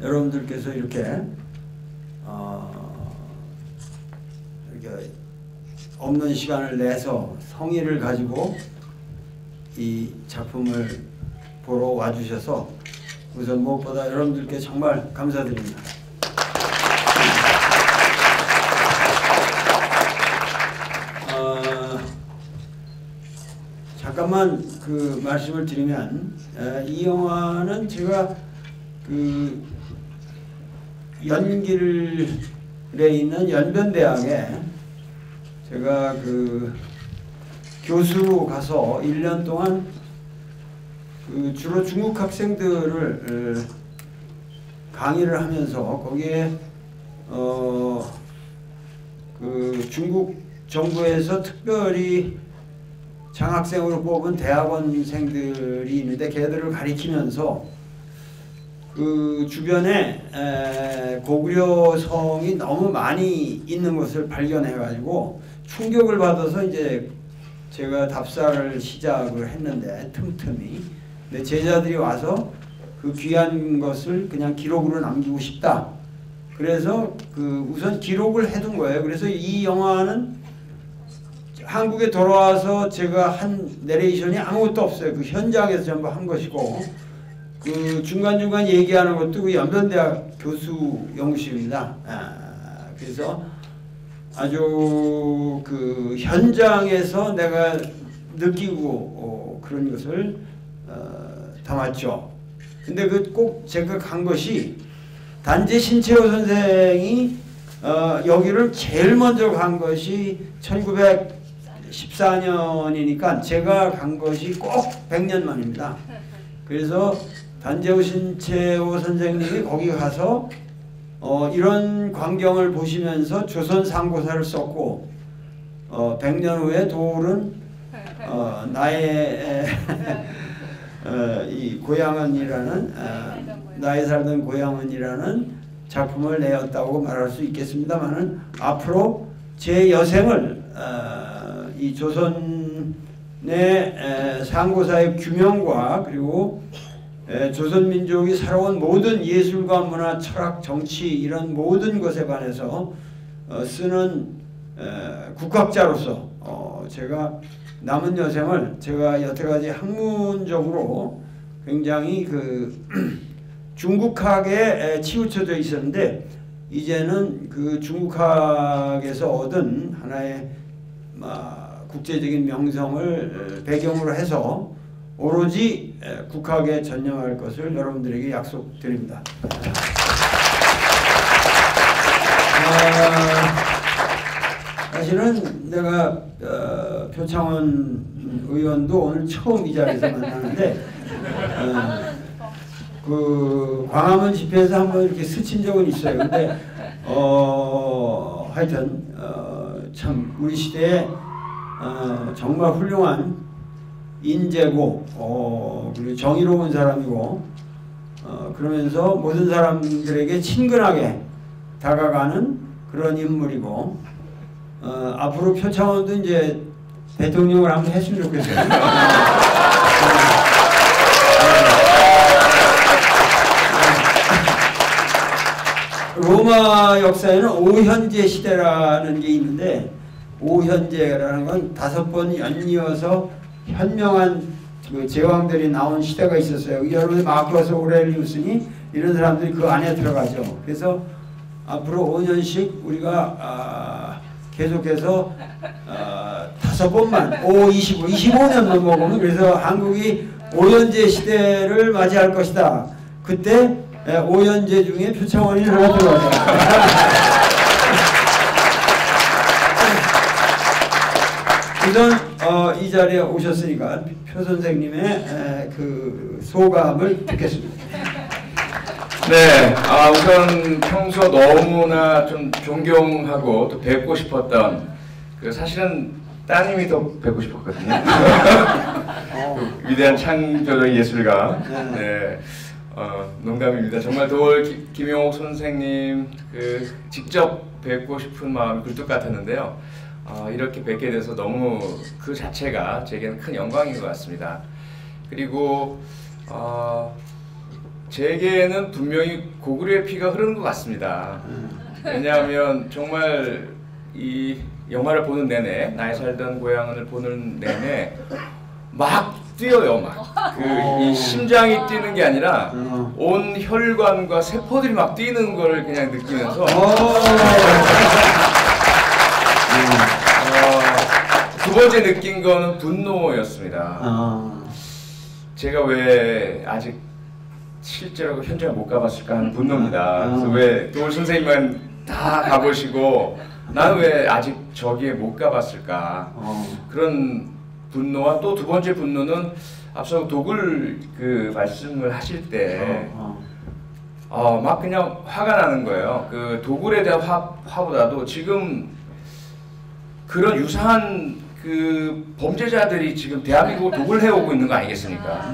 여러분들께서 이렇게 이렇게 없는 시간을 내서 성의를 가지고 이 작품을 보러 와주셔서 우선 무엇보다 여러분들께 정말 감사드립니다. 잠깐만 그 말씀을 드리면 이 영화는 제가 그 연길에 있는 연변대학에 제가 그 교수 가서 1년 동안 그 주로 중국 학생들을 강의를 하면서 거기에 그 중국 정부에서 특별히 장학생으로 뽑은 대학원생들이 있는데 걔들을 가리키면서 그 주변에 고구려성이 너무 많이 있는 것을 발견해 가지고 충격을 받아서 이제 제가 답사를 시작을 했는데 틈틈이 근데 제자들이 와서 그 귀한 것을 그냥 기록으로 남기고 싶다. 그래서 그 우선 기록을 해둔 거예요. 그래서 이 영화는 한국에 돌아와서 제가 한 내레이션이 아무것도 없어요. 그 현장에서 전부 한 것이고 그 중간중간 얘기하는 것도 그 연변대학 교수 연구실입니다. 그래서 아주 그 현장에서 내가 느끼고 그런 것을 담았죠. 근데 그 꼭 제가 간 것이 단재 신채호 선생이 여기를 제일 먼저 간 것이 1914년이니까 제가 간 것이 꼭 100년 만입니다. 그래서 단재 신채호 선생님이 거기 가서 이런 광경을 보시면서 조선 상고사를 썼고 100년 후에 도울은 나의 이 고향은이라는 나의 살던 고향은이라는 작품을 내었다고 말할 수 있겠습니다만은 앞으로 제 여생을 이 조선의 상고사의 규명과 그리고 조선민족이 살아온 모든 예술과 문화, 철학, 정치 이런 모든 것에 관해서 쓰는 국학자로서 제가 남은 여생을 제가 여태까지 학문적으로 굉장히 그 중국학에 치우쳐져 있었는데 이제는 그 중국학에서 얻은 하나의 국제적인 명성을 배경으로 해서 오로지 국학에 전념할 것을 여러분들에게 약속드립니다. 사실은 내가 표창원 의원도 오늘 처음 이 자리에서 만나는데 그 광화문 집회에서 한번 이렇게 스친 적은 있어요. 근데 하여튼 참 우리 시대에 정말 훌륭한 인재고 그리고 정의로운 사람이고 그러면서 모든 사람들에게 친근하게 다가가는 그런 인물이고 앞으로 표창원도 이제 대통령을 한번 했으면 좋겠어요. 로마 역사에는 오현제 시대라는 게 있는데 오현제라는 건 5번 연이어서 현명한 그 제왕들이 나온 시대가 있었어요. 여러분 마커스 오렐리우스니 이런 사람들이 그 안에 들어가죠. 그래서 앞으로 5년씩 우리가 계속해서 5번만 5, 25, 25년 넘어가면 그래서 한국이 오현제 시대를 맞이할 것이다. 그때 오현제 중에 표창원이 하나 들어가죠. 우선 이 자리에 오셨으니까 표 선생님의 그 소감을 듣겠습니다. 네, 우선 평소 너무나 좀 존경하고 또 뵙고 싶었던 그 사실은 따님이 더 뵙고 싶었거든요. 그 위대한 창조적 예술가. 네, 농담입니다. 정말 도올 김용옥 선생님 그 직접 뵙고 싶은 마음이 굴뚝 같았는데요. 이렇게 뵙게 돼서 너무 그 자체가 제게는 큰 영광인 것 같습니다. 그리고 제게는 분명히 고구려의 피가 흐르는 것 같습니다. 왜냐하면 정말 이 영화를 보는 내내, 나의 살던 고향을 보는 내내 막 뛰어요. 막 이 심장이 뛰는 게 아니라 온 혈관과 세포들이 막 뛰는 걸 그냥 느끼면서 두 번째 느낀 거는 분노였습니다. 제가 왜 아직 실제로 현장을 못 가봤을까 하는 분노입니다. 그래서 왜 도울 선생님만 다 가보시고 나는 왜 아직 저기에 못 가봤을까. 그런 분노와 또 두 번째 분노는 앞서 도굴 그 말씀을 하실 때 막 그냥 화가 나는 거예요. 그 도굴에 대한 화보다도 지금 그런 유사한 그 범죄자들이 지금 대한민국을 도굴해 오고 있는 거 아니겠습니까?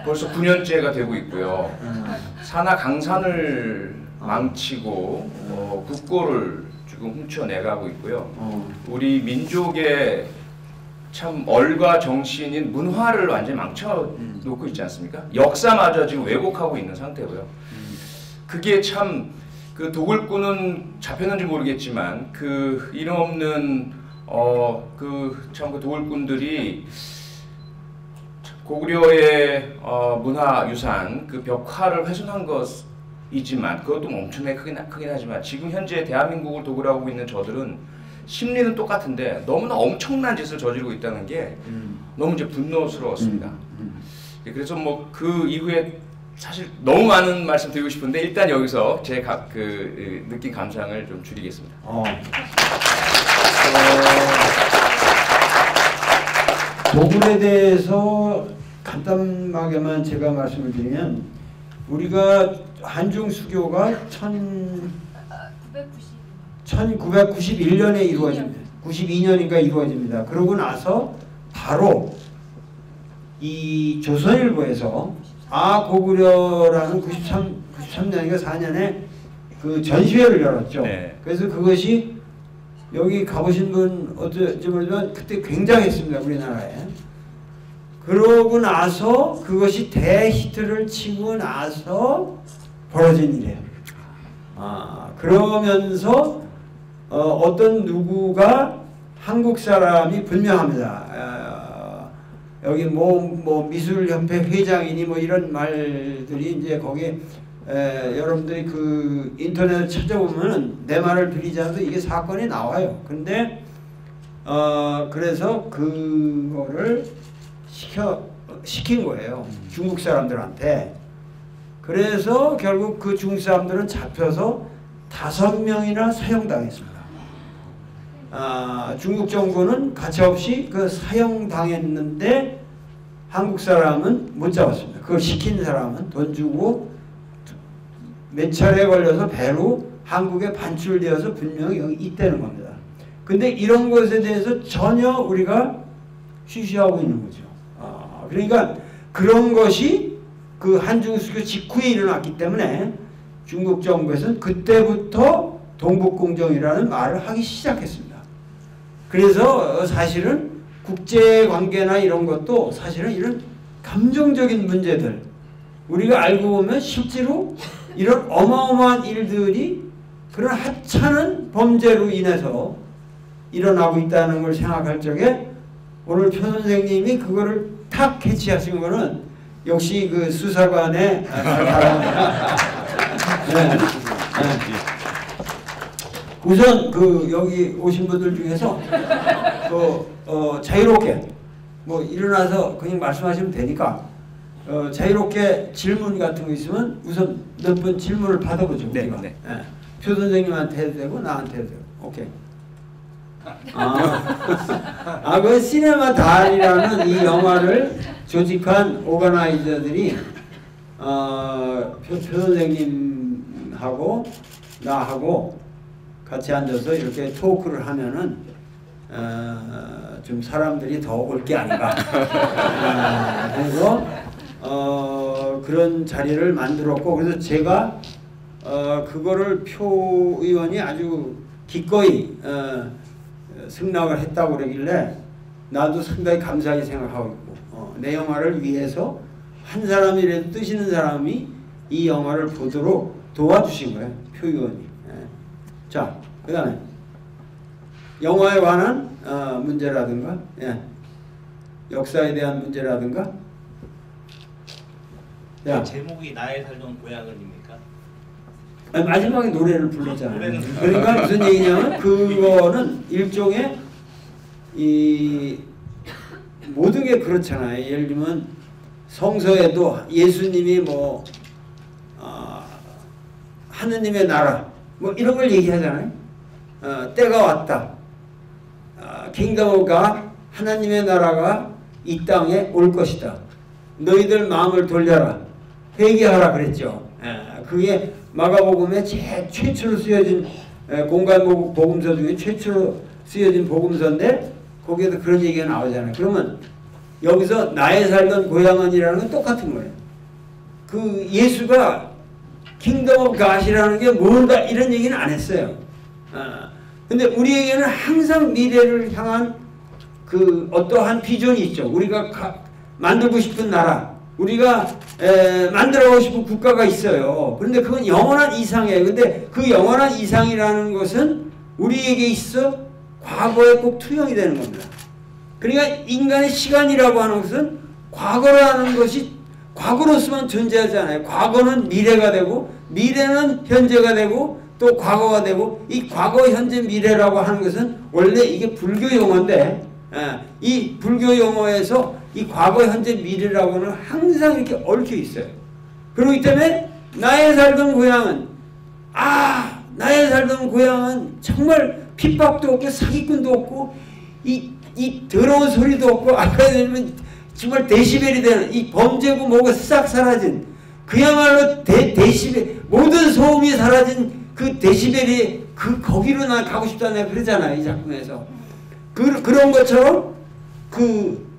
벌써 9년째가 되고 있고요. 산하 강산을 망치고 국고를 지금 훔쳐내가고 있고요. 우리 민족의 참 얼과 정신인 문화를 완전히 망쳐놓고 있지 않습니까? 역사마저 지금 왜곡하고 있는 상태고요. 그게 참 그 도굴꾼은 잡혔는지 모르겠지만 그 이름 없는 그 도굴꾼들이 고구려의 문화유산 그 벽화를 훼손한 것이지만 그것도 엄청나게 크긴 하지만 지금 현재 대한민국을 도굴하고 있는 저들은 심리는 똑같은데 너무나 엄청난 짓을 저지르고 있다는 게 너무 이제 분노스러웠습니다. 그래서 뭐 그 이후에 사실 너무 많은 말씀 드리고 싶은데 일단 여기서 제 느낀 감상을 좀 줄이겠습니다. 도굴에 대해서 간단하게만 제가 말씀을 드리면 우리가 한중 수교가 1991년에 이루어집니다. 92년인가 이루어집니다. 그러고 나서 바로 이 조선일보에서 고구려라는 93년인가 4년에 그 전시회를 열었죠. 네. 그래서 그것이 여기 가보신 분 어떨지 모르지만 그때 굉장했습니다. 우리나라에. 그러고 나서 그것이 대히트를 치고 나서 벌어진 일이에요. 그러면서 어떤 누구가 한국 사람이 분명합니다. 여기 뭐 미술협회 회장이니 뭐 이런 말들이 이제 거기에 여러분들이 그 인터넷을 찾아보면은 내 말을 빌리지 않아도 이게 사건이 나와요. 근데 그래서 그거를 시킨 거예요. 중국 사람들한테. 그래서 결국 그 중국 사람들은 잡혀서 5명이나 사형당했습니다. 중국 정부는 가차없이 그 사형당했는데 한국 사람은 못 잡았습니다. 그걸 시킨 사람은 돈 주고 몇 차례 걸려서 배로 한국에 반출되어서 분명히 여기 있다는 겁니다. 근데 이런 것에 대해서 전혀 우리가 쉬쉬하고 있는 거죠. 그러니까 그런 것이 그 한중수교 직후에 일어났기 때문에 중국 정부에서는 그때부터 동북공정이라는 말을 하기 시작했습니다. 그래서 사실은 국제관계나 이런 것도 사실은 이런 감정적인 문제들 우리가 알고 보면 실제로 이런 어마어마한 일들이 그런 하찮은 범죄로 인해서 일어나고 있다는 걸 생각할 적에 오늘 표 선생님이 그거를 탁 캐치하신 거는 역시 그 수사관의 사람. 네. 우선 그 여기 오신 분들 중에서 자유롭게 뭐 일어나서 그냥 말씀하시면 되니까 자유롭게 질문 같은 거 있으면 우선 몇 번 질문을 받아보죠. 네, 우리가. 네. 표 선생님한테 해도 되고 나한테 해도 되고. 오케이. 그 시네마 달이라는 이 영화를 조직한 오거나이저들이 표 선생님하고 나하고 같이 앉아서 이렇게 토크를 하면은 좀 사람들이 더 올 게 아닌가. 그래서 그런 자리를 만들었고 그래서 제가 그거를 표 의원이 아주 기꺼이 승낙을 했다고 그러길래 나도 상당히 감사하게 생각하고 있고 내 영화를 위해서 한 사람이라도 뜻 있는 사람이 이 영화를 보도록 도와주신 거예요. 표의원이. 자, 그 다음에 영화에 관한 문제라든가 역사에 대한 문제라든가 제목이 나의 살던 고향은입니까? 아니, 마지막에 노래를 불렀잖아요. 노래는 그러니까 무슨 얘기냐면 그거는 일종의 이 모든 게 그렇잖아요. 예를 들면 성서에도 예수님이 뭐 하느님의 나라 뭐 이런 걸 얘기하잖아요. 때가 왔다. 킹덤 오브 갓, 하나님의 나라가 이 땅에 올 것이다. 너희들 마음을 돌려라. 회개하라 그랬죠. 그게 마가복음에 최초로 쓰여진 공간 복음서 중에 최초로 쓰여진 복음서인데 거기에도 그런 얘기가 나오잖아요. 그러면 여기서 나의 살던 고향은이라는 건 똑같은 거예요. 그 예수가 킹덤 오브 갓이라는 게 뭔가 이런 얘기는 안 했어요. 근데 우리에게는 항상 미래를 향한 그 어떠한 비전이 있죠. 우리가 만들고 싶은 나라, 우리가 만들어가고 싶은 국가가 있어요. 그런데 그건 영원한 이상이에요. 근데 그 영원한 이상이라는 것은 우리에게 있어 과거에 꼭 투영이 되는 겁니다. 그러니까 인간의 시간이라고 하는 것은 과거라는 것이 과거로서만 존재하지 않아요. 과거는 미래가 되고 미래는 현재가 되고 또 과거가 되고 이 과거, 현재, 미래라고 하는 것은 원래 이게 불교 용어인데 이 불교 용어에서 이 과거, 현재, 미래라고는 항상 이렇게 얽혀 있어요. 그렇기 때문에 나의 살던 고향은 나의 살던 고향은 정말 핍박도 없고 사기꾼도 없고 이 더러운 소리도 없고 아까 들으면 정말 데시벨이 되는 이 범죄고 뭐가 싹 사라진 그야말로 데시벨 모든 소음이 사라진 그 데시벨이 거기로 나 가고 싶다 내가 그러잖아요. 이 작품에서 그런 것처럼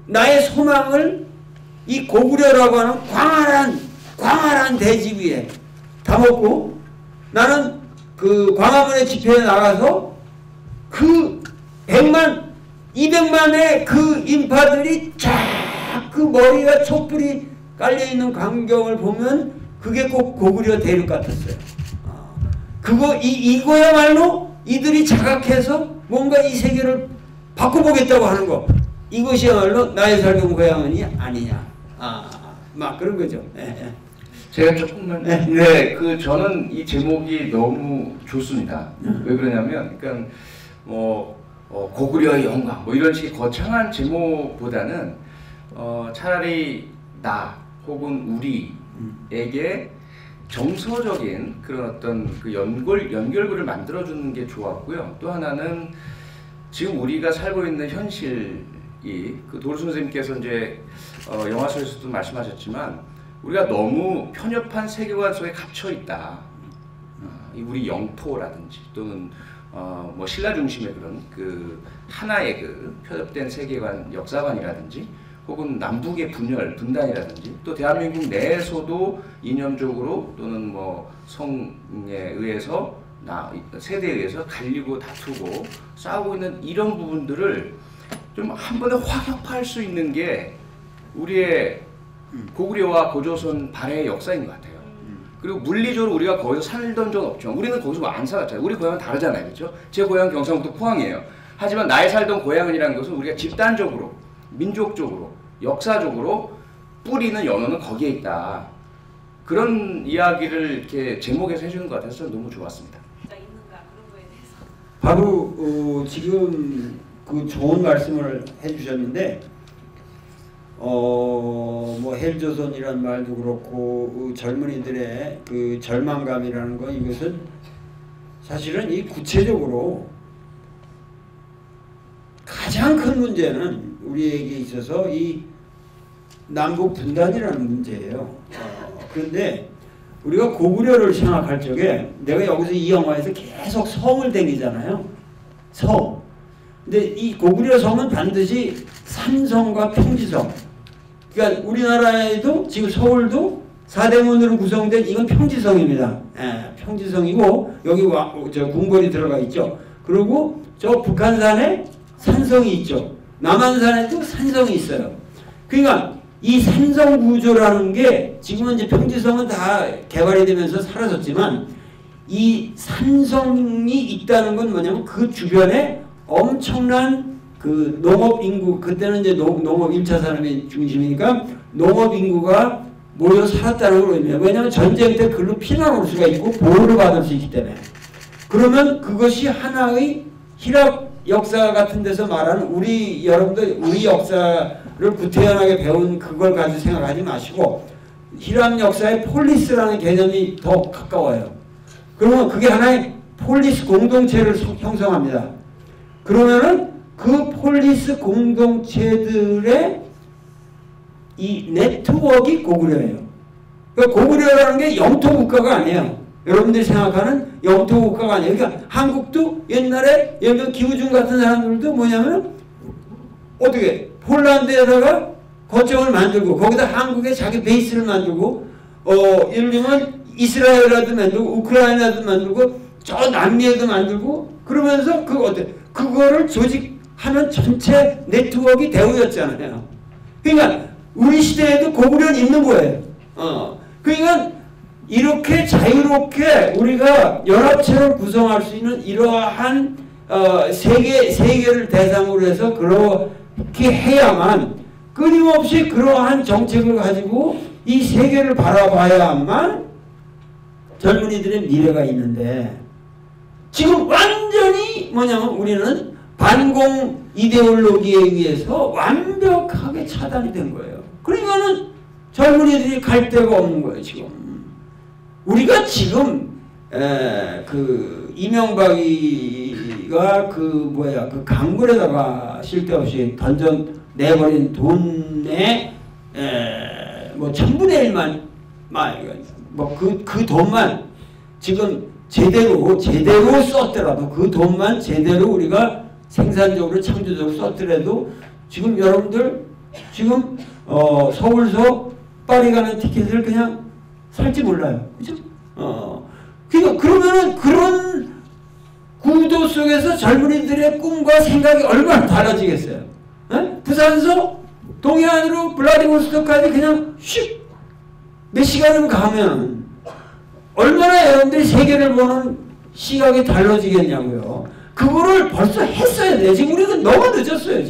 나의 소망을 이 고구려라고 하는 광활한 대지 위에 담았고 나는 그 광화문의 집회에 나가서 그 100만 200만의 그 인파들이 쫙 그 머리가 촛불이 깔려있는 광경을 보면 그게 꼭 고구려 대륙 같았어요. 이거야말로 이들이 자각해서 뭔가 이 세계를 바꿔보겠다고 하는 거. 이것이야말로 나의 살던 고향은이 아니냐. 막 그런 거죠. 제가 조금만 저는 이 제목이 너무 좋습니다. 왜 그러냐면 그러니까 고구려의 영광 뭐 이런 식의 거창한 제목보다는 차라리 나 혹은 우리에게 정서적인 그런 어떤 그 연결고리를 만들어주는 게 좋았고요. 또 하나는 지금 우리가 살고 있는 현실이 그 도르 선생님께서 이제 영화 속에서도 말씀하셨지만 우리가 너무 편협한 세계관 속에 갇혀 있다. 우리 영토라든지 또는 뭐 신라 중심의 그런 그 하나의 그 편협된 세계관, 역사관이라든지 혹은 남북의 분단이라든지 또 대한민국 내에서도 이념적으로 또는 뭐 성에 의해서 세대에 의해서 갈리고 다투고 싸우고 있는 이런 부분들을 좀 한 번에 확협할 수 있는 게 우리의 고구려와 고조선 발해의 역사인 것 같아요. 그리고 물리적으로 우리가 거기서 살던 적은 없죠. 우리는 거기서 안 살았잖아요. 우리 고향은 다르잖아요. 그렇죠? 제 고향은 경상북도 포항이에요. 하지만 나의 살던 고향은이라는 것은 우리가 집단적으로, 민족적으로, 역사적으로 뿌리는 연원은 거기에 있다. 그런 이야기를 이렇게 제목에서 해주는 것 같아서 저는 너무 좋았습니다. 바로 지금 그 좋은 말씀을 해주셨는데 뭐 헬조선이란 말도 그렇고 젊은이들의 그 절망감이라는 건 이것은 사실은 이 구체적으로 가장 큰 문제는 우리에게 있어서 이 남북 분단이라는 문제예요. 그런데 우리가 고구려를 생각할 적에 내가 여기서 이 영화에서 계속 성을 댕기잖아요. 성. 근데 이 고구려 성은 반드시 산성과 평지성. 그러니까 우리나라에도 지금 서울도 사대문으로 구성된 이건 평지성입니다. 평지성이고 여기 저 궁궐이 들어가 있죠. 그리고 저 북한산에 산성이 있죠. 남한산에도 산성이 있어요. 그러니까 이 산성 구조라는 게 지금은 이제 평지성은 다 개발이 되면서 사라졌지만 이 산성이 있다는 건 뭐냐면 그 주변에 엄청난 그 농업 인구, 그때는 이제 농업 1차 산업이 중심이니까 농업 인구가 모여 살았다는 걸 의미해요. 왜냐하면 전쟁 때 글로 피난 올 수가 있고 보호를 받을 수 있기 때문에. 그러면 그것이 하나의 히랍 역사 같은 데서 말하는 우리 여러분들 우리 역사를 구태연하게 배운 그걸 가지고 생각하지 마시고 히랍 역사의 폴리스라는 개념이 더 가까워요. 그러면 그게 하나의 폴리스 공동체를 형성합니다. 그러면은 그 폴리스 공동체들의 이 네트워크가 고구려예요. 그러니까 고구려라는 게 영토 국가가 아니에요. 여러분들이 생각하는 영토 국가가 아니에요. 그러니까 한국도 옛날에 예를 들어 기우준 같은 사람들도 뭐냐면 어떻게 폴란드에다가 거점을 만들고 거기다 한국에 자기 베이스를 만들고 예를 들면 이스라엘에도 만들고 우크라이나도 만들고 저 남미에도 만들고 그러면서 그거를 조직하는 전체 네트워크가 대우였잖아요. 그러니까 우리 시대에도 고구려는 있는 거예요. 그러니까 이렇게 자유롭게 우리가 연합체를 구성할 수 있는 이러한 세계를 대상으로 해서 그렇게 해야만 끊임없이 그러한 정책을 가지고 이 세계를 바라봐야만 젊은이들의 미래가 있는데 지금 완전히 뭐냐면 우리는 반공 이데올로기에 의해서 완벽하게 차단이 된 거예요. 그러니까는 젊은이들이 갈 데가 없는 거예요, 지금. 우리가 지금 그 이명박이가 그 강물에다가 쓸데없이 내버린 돈의 뭐 1000분의 1만 그 돈만 지금 제대로 썼더라도 그 돈만 제대로 우리가 생산적으로 창조적으로 썼더라도 지금 여러분들 지금 서울서 파리 가는 티켓을 그냥 살지 몰라요. 그죠? 그러니까 그러면은 그런 구도 속에서 젊은이들의 꿈과 생각이 얼마나 달라지겠어요. 부산서 동해안으로 블라디보스토크까지 그냥 슉 몇 시간이면 가면 얼마나 여러분들이 세계를 보는 시각이 달라지겠냐고요. 그거를 벌써 했어야 돼요. 지금 우리가 너무 늦었어요.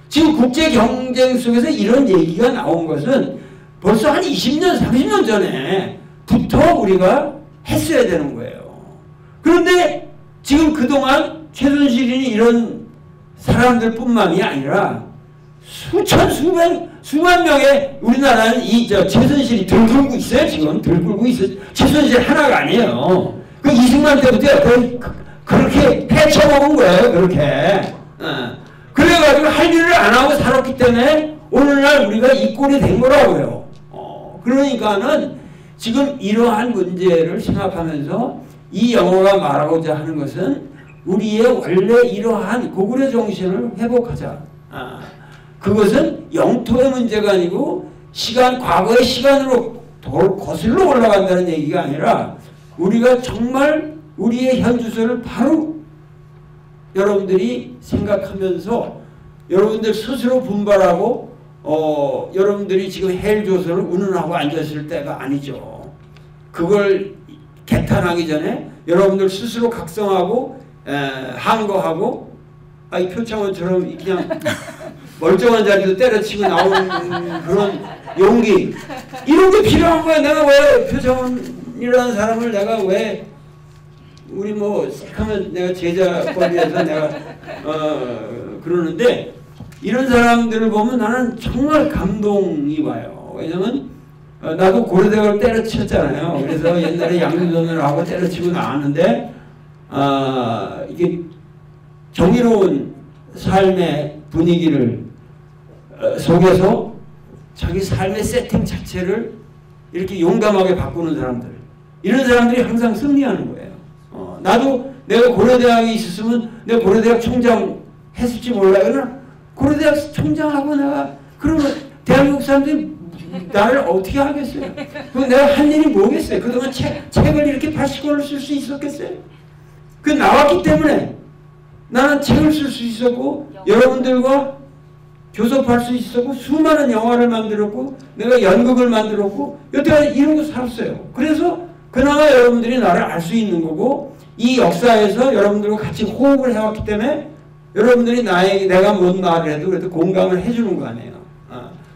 지금 국제 경쟁 속에서 이런 얘기가 나온 것은 벌써 한 20년, 30년 전에부터 우리가 했어야 되는 거예요. 그런데 지금 그동안 최순실이 이런 사람들뿐만이 아니라 수만 명의 우리나라는 최순실이 들끓고 있어요. 지금 들끓고 있어요. 최순실 하나가 아니에요. 그 이승만 때부터 그렇게 헤쳐먹은 거예요. 그렇게. 그래가지고 할 일을 안 하고 살았기 때문에 오늘날 우리가 이 꼴이 된 거라고요. 그러니까는 지금 이러한 문제를 생각하면서 이 영화가 말하고자 하는 것은 우리의 원래 이러한 고구려 정신을 회복하자. 그것은 영토의 문제가 아니고 과거의 시간으로 거슬러 올라간다는 얘기가 아니라 우리가 정말 우리의 현주소를 바로 여러분들이 생각하면서 여러분들 스스로 분발하고 여러분들이 지금 헬조선을 운운하고 앉았을 때가 아니죠. 그걸 개탄하기 전에 여러분들 스스로 각성하고 항거하고 이 표창원처럼 그냥 멀쩡한 자리도 때려치고 나오는 그런 용기 이런 게 필요한 거야. 내가 왜 표창원이라는 사람을 내가 왜 우리 뭐 하면 내가 제자권에서 내가 그러는데 이런 사람들을 보면 나는 정말 감동이 와요. 왜냐면 나도 고려대학을 때려쳤잖아요. 그래서 옛날에 양민선을 하고 때려치고 나왔는데 이게 정의로운 삶의 분위기를 속에서 자기 삶의 세팅 자체를 이렇게 용감하게 바꾸는 사람들, 이런 사람들이 항상 승리하는 거예요. 나도 내가 고려대학에 있었으면 내가 고려대학 총장 했을지 몰라요. 그러나 고려대학 총장하고 내가 그러면 대한민국 사람들이 나를 어떻게 하겠어요? 내가 한 일이 뭐겠어요? 그동안 책을 이렇게 80권을 쓸 수 있었겠어요? 그 나왔기 때문에 나는 책을 쓸 수 있었고 여러분들과 교섭할 수 있었고 수많은 영화를 만들었고 내가 연극을 만들었고 여태까지 이러고 살았어요. 그래서 그나마 여러분들이 나를 알 수 있는 거고 이 역사에서 여러분들과 같이 호흡을 해왔기 때문에 여러분들이 내가 뭔 말을 해도 그래도 공감을 해주는 거 아니에요.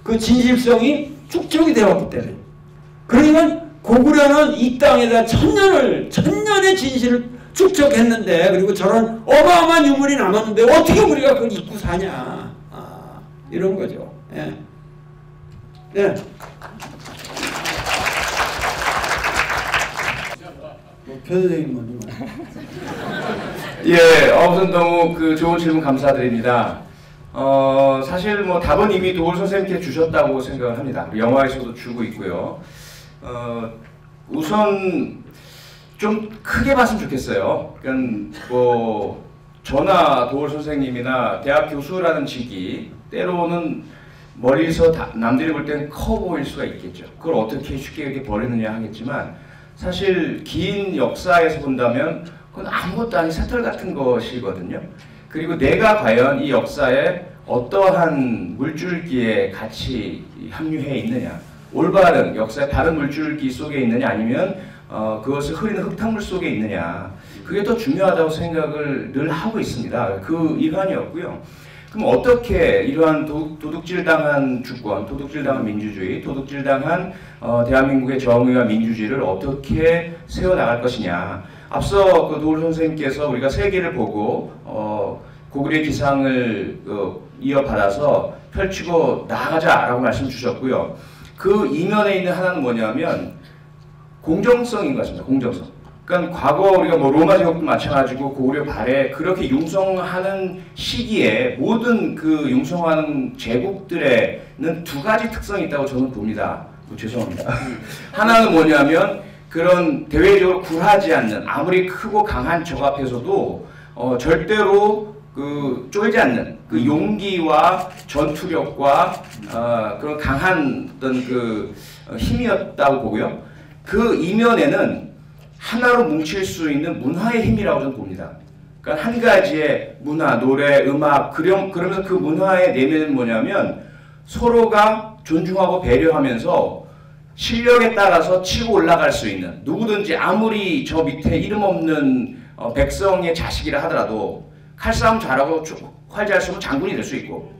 그 진실성이 축적이 되었기 때문에. 그러니까 고구려는 이 땅에다 천년의 진실을 축적했는데 그리고 저런 어마어마한 유물이 남았는데 어떻게 우리가 그걸 잊고 사냐. 이런 거죠. 예. 예. 편선생님 먼저. 예, 우선 너무 그 좋은 질문 감사드립니다. 사실 뭐 답은 이미 도올 선생님께 주셨다고 생각을 합니다. 영화에서도 주고 있고요. 우선 좀 크게 봤으면 좋겠어요. 그러니까 뭐 저나 도올 선생님이나 대학 교수라는 직이 때로는 멀리서 남들이 볼 때는 커 보일 수가 있겠죠. 그걸 어떻게 쉽게 이렇게 버리느냐 하겠지만 사실 긴 역사에서 본다면 그건 아무것도 아닌 새털 같은 것이거든요. 그리고 내가 과연 이 역사에 어떠한 물줄기에 같이 합류해 있느냐, 올바른 역사의 바른 물줄기 속에 있느냐 아니면 그것을 흐리는 흙탕물 속에 있느냐, 그게 더 중요하다고 생각을 늘 하고 있습니다. 그 일환이었고요. 그럼 어떻게 이러한 도둑질당한 주권, 도둑질당한 민주주의, 도둑질당한 대한민국의 정의와 민주주의를 어떻게 세워나갈 것이냐. 앞서 그 도울 선생님께서 우리가 세계를 보고 고구려의 기상을 이어받아서 펼치고 나아가자라고 말씀 주셨고요. 그 이면에 있는 하나는 뭐냐면 공정성인 것 같습니다. 공정성. 그러니까 과거 우리가 뭐 로마 제국도 마찬가지고 고구려 발해 그렇게 융성하는 시기에 모든 그 융성하는 제국들에는 두 가지 특성이 있다고 저는 봅니다. 죄송합니다. 하나는 뭐냐면 그런 대외적으로 굴하지 않는 아무리 크고 강한 적 앞에서도 절대로 그 쫄지 않는 그 용기와 전투력과 그런 강한 어떤 그 힘이었다고 보고요. 그 이면에는 하나로 뭉칠 수 있는 문화의 힘이라고 저는 봅니다. 그러니까 한 가지의 문화, 노래, 음악, 그러면서 그 문화의 내면은 뭐냐면 서로가 존중하고 배려하면서 실력에 따라서 치고 올라갈 수 있는 누구든지 아무리 저 밑에 이름 없는 백성의 자식이라 하더라도 칼싸움 잘하고 활 잘 쏘면 장군이 될 수 있고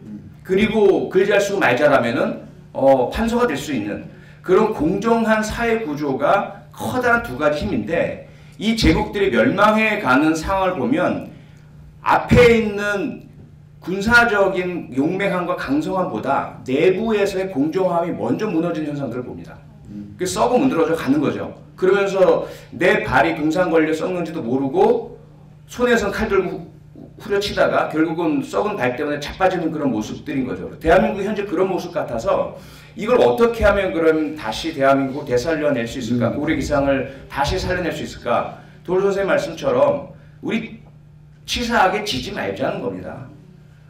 그리고 글 잘 쓰고 말 잘하면은 판서가 될 수 있는 그런 공정한 사회 구조가 커다란 두 가지 힘인데 이 제국들이 멸망해 가는 상황을 보면 앞에 있는 군사적인 용맹함과 강성함보다 내부에서의 공정함이 먼저 무너지는 현상들을 봅니다. 그 썩어 문드러져 가는 거죠. 그러면서 내 발이 동상 걸려 썩는지도 모르고 손에선 칼 들고 후려치다가 결국은 썩은 발 때문에 자빠지는 그런 모습들인 거죠. 대한민국이 현재 그런 모습 같아서 이걸 어떻게 하면 그럼 다시 대한민국을 되살려낼 수 있을까? 고구려 기상을 다시 살려낼 수 있을까? 도울 선생님 말씀처럼 우리 치사하게 지지 말자는 겁니다.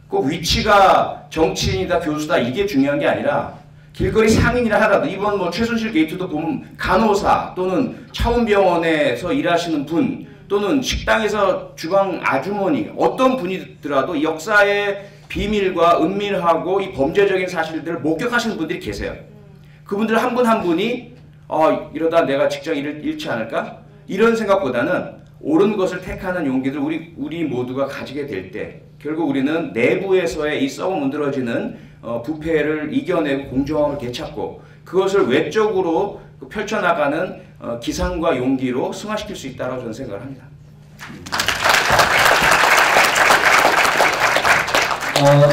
그 위치가 정치인이다 교수다 이게 중요한 게 아니라 길거리 상인이라 하더라도 이번 뭐 최순실 게이트도 보면 간호사 또는 차원병원에서 일하시는 분 또는 식당에서 주방 아주머니 어떤 분이더라도 역사의 비밀과 은밀하고 이 범죄적인 사실들을 목격하시는 분들이 계세요. 그분들 한 분 한 분이 이러다 내가 직장 잃지 않을까? 이런 생각보다는 옳은 것을 택하는 용기를 우리 모두가 가지게 될 때 결국 우리는 내부에서의 이 썩어 문드러지는 부패를 이겨내고 공정함을 되찾고 그것을 외적으로 펼쳐나가는 기상과 용기로 승화시킬 수 있다고 저는 생각을 합니다.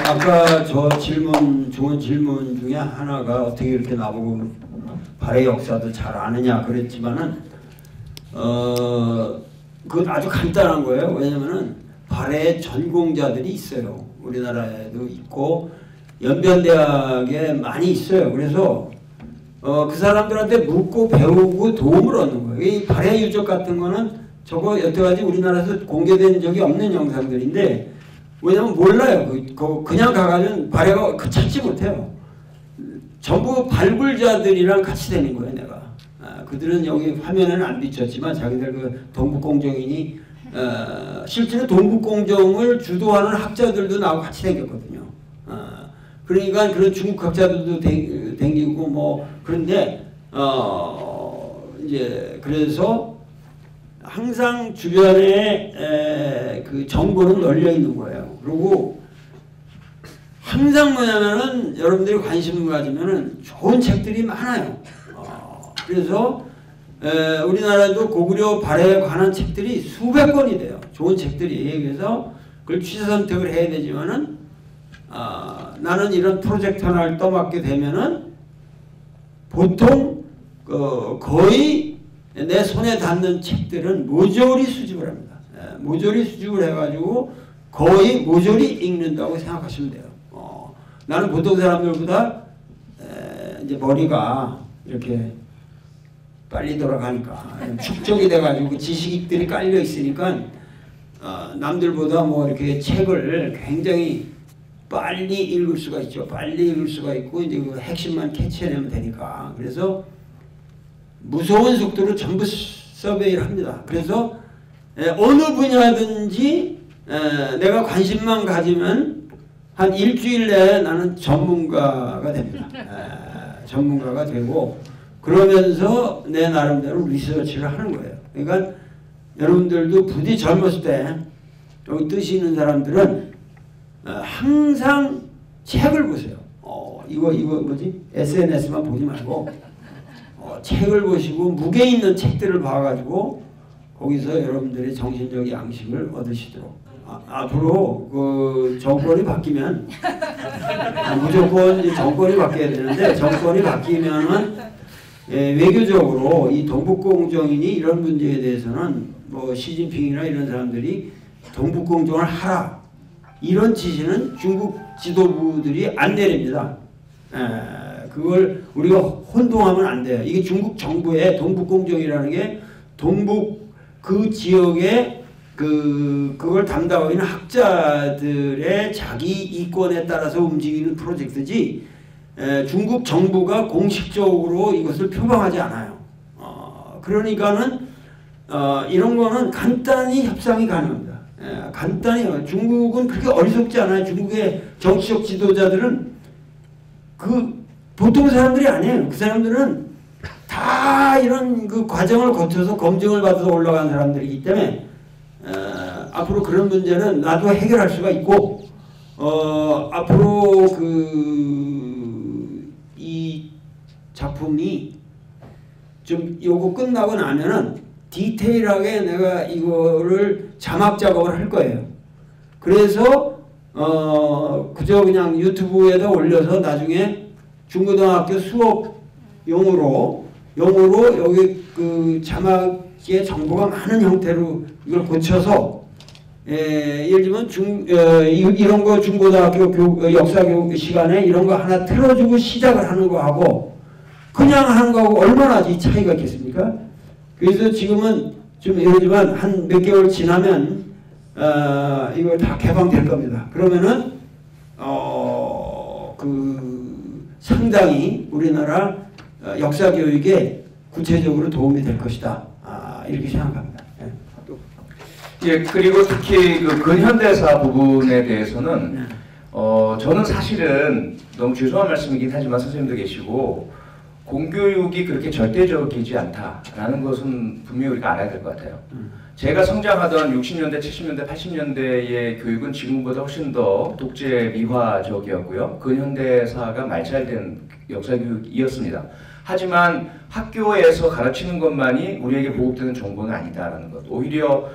아까 저 좋은 질문 중에 하나가 어떻게 이렇게 나보고 발해 역사도 잘 아느냐 그랬지만은 그건 아주 간단한 거예요. 왜냐면은 발해 전공자들이 있어요. 우리나라에도 있고 연변대학에 많이 있어요. 그래서 그 사람들한테 묻고 배우고 도움을 얻는 거예요. 이 발해 유적 같은 거는 저거 여태까지 우리나라에서 공개된 적이 없는 영상들인데 왜냐면 몰라요. 그냥 가가지고 발해가 찾지 못해요. 전부 발굴자들이랑 같이 되는 거예요. 내가 그들은 여기 화면에는 안 비쳤지만 자기들 그 동북공정인이 실제로 동북공정을 주도하는 학자들도 나하고 같이 생겼거든요. 그러니까 그런 중국 학자들도 댕기고 뭐 그런데 이제 그래서 항상 주변에 그 정보는 널려 있는 거예요. 그리고 항상 뭐냐면은 여러분들이 관심을 가지면은 좋은 책들이 많아요. 그래서 우리나라도 고구려 발해에 관한 책들이 수백 권이 돼요. 좋은 책들이. 그래서 그걸 취사 선택을 해야 되지만은 나는 이런 프로젝트 하나를 떠맡게 되면은 보통 거의 내 손에 닿는 책들은 모조리 수집을 합니다. 모조리 수집을 해가지고 거의 모조리 읽는다고 생각하시면 돼요. 나는 보통 사람들보다 이제 머리가 이렇게 빨리 돌아가니까 축적이 돼가지고 지식들이 깔려 있으니까 남들보다 뭐 이렇게 책을 굉장히 빨리 읽을 수가 있죠. 빨리 읽을 수가 있고 이제 그 핵심만 캐치해내면 되니까. 그래서 무서운 속도로 전부 서베이를 합니다. 그래서 어느 분야든지 내가 관심만 가지면 한 일주일 내에 나는 전문가가 됩니다. 전문가가 되고 그러면서 내 나름대로 리서치를 하는 거예요. 그러니까 여러분들도 부디 젊었을 때 여기 뜻이 있는 사람들은 항상 책을 보세요. 이거 뭐지? SNS만 보지 말고 책을 보시고 무게 있는 책들을 봐가지고 거기서 여러분들의 정신적 양식을 얻으시도록 앞으로 그 정권이 바뀌면 무조건 이제 정권이 바뀌어야 되는데 정권이 바뀌면은 외교적으로 이 동북공정인이 이런 문제에 대해서는 뭐 시진핑이나 이런 사람들이 동북공정을 하라 이런 지시는 중국 지도부들이 안 내립니다. 그걸 우리가 혼동하면 안 돼요. 이게 중국 정부의 동북공정이라는 게 동북 그 지역의 그걸 담당하고 있는 학자들의 자기 이권에 따라서 움직이는 프로젝트지 중국 정부가 공식적으로 이것을 표방하지 않아요. 그러니까는 이런 거는 간단히 협상이 가능합니다. 간단히 중국은 그렇게 어리석지 않아요. 중국의 정치적 지도자들은 그 보통 사람들이 아니에요. 그 사람들은 다 이런 그 과정을 거쳐서 검증을 받아서 올라간 사람들이기 때문에 앞으로 그런 문제는 나도 해결할 수가 있고 앞으로 이 작품이 좀 요거 끝나고 나면은 디테일하게 내가 이거를 자막 작업을 할 거예요. 그래서 그저 그냥 유튜브에다 올려서 나중에 중고등학교 수업 용어로 여기 그 자막의 정보가 많은 형태로 이걸 고쳐서 예를 들면 이런 거 중고등학교 역사 교육 시간에 이런 거 하나 틀어주고 시작을 하는 거하고 그냥 하는 거하고 얼마나 이 차이가 있겠습니까? 그래서 지금은 좀 이러지만 한 몇 개월 지나면 이거 다 개방될 겁니다. 그러면은 상당히 우리나라 역사 교육에 구체적으로 도움이 될 것이다. 이렇게 생각합니다. 예, 그리고 특히 그 근현대사 부분에 대해서는 저는 사실은 너무 죄송한 말씀이긴 하지만 선생님도 계시고 공교육이 그렇게 절대적이지 않다라는 것은 분명히 우리가 알아야 될 것 같아요. 제가 성장하던 60년대, 70년대, 80년대의 교육은 지금보다 훨씬 더 독재 미화적이었고요. 근현대사가 말잘된 역사교육이었습니다. 하지만 학교에서 가르치는 것만이 우리에게 보급되는 정보는 아니다라는 것. 오히려